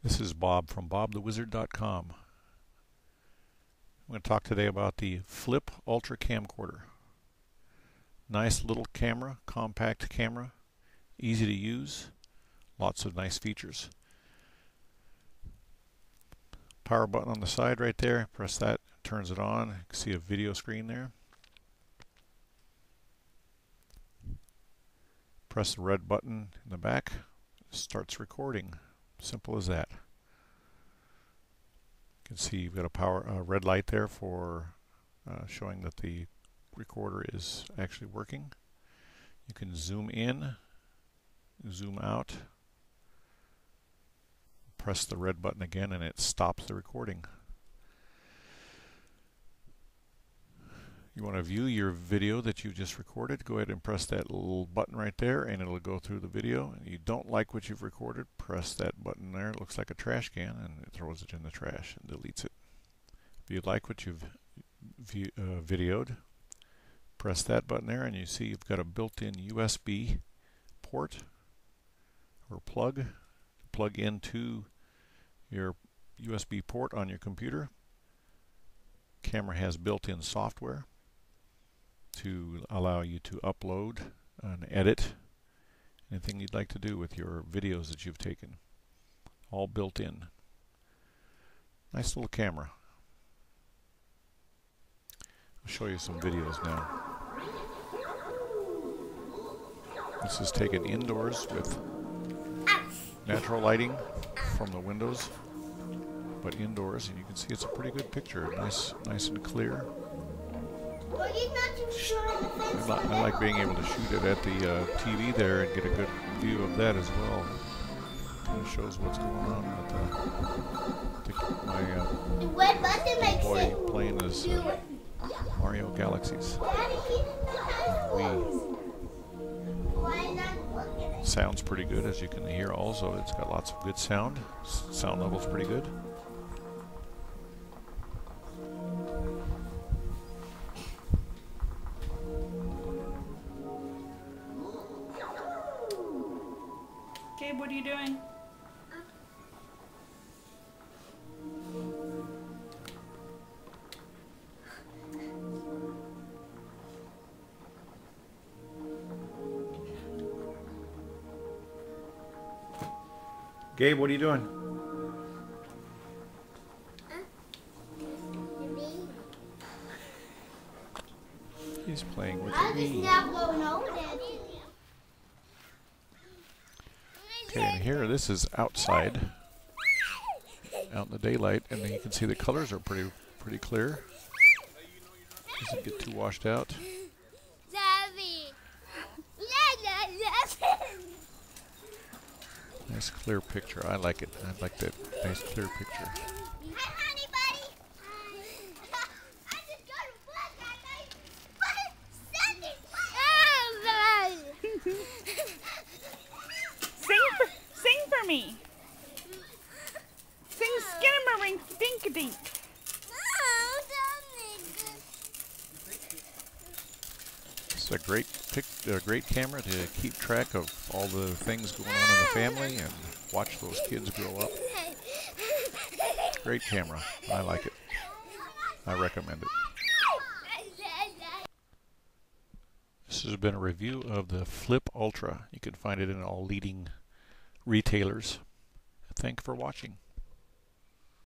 This is Bob from bobthewizard.com. I'm going to talk today about the Flip Ultra Camcorder. Nice little camera, compact camera, easy to use, lots of nice features. Power button on the side right there, press that, turns it on. You can see a video screen there. Press the red button in the back, it starts recording. Simple as that. You can see you've got a red light there for showing that the recorder is actually working. You can zoom in, zoom out, press the red button again and it stops the recording. You want to view your video that you just recorded, go ahead and press that little button right there and it'll go through the video. And you don't like what you've recorded, press that button there. It looks like a trash can and it throws it in the trash and deletes it. If you like what you've videoed, press that button there and you see you've got a built-in USB port or plug into your USB port on your computer. Camera has built-in software to allow you to upload and edit anything you'd like to do with your videos that you've taken. All built in. Nice little camera. I'll show you some videos now. This is taken indoors with natural lighting from the windows, but indoors, and you can see it's a pretty good picture. Nice and clear. I like being able to shoot it at the TV there and get a good view of that as well. Kind of shows what's going on with my boy playing as Mario Galaxies. Sounds pretty good, as you can hear. Also, it's got lots of good sound. Sound level's pretty good. Gabe, what are you doing? Gabe, what are you doing? He's playing with the Wii. Okay, and here, this is outside, out in the daylight, and then you can see the colors are pretty clear. Doesn't get too washed out. Nice clear picture. I like it. I like that nice clear picture. Hi, honey buddy. I just got a bus. Sing for me. Sing Skinamarink Dink-a-Dink. It's a great camera to keep track of all the things going on in the family and watch those kids grow up. Great camera. I like it. I recommend it. This has been a review of the Flip Ultra. You can find it in all leading retailers. Thank you for watching.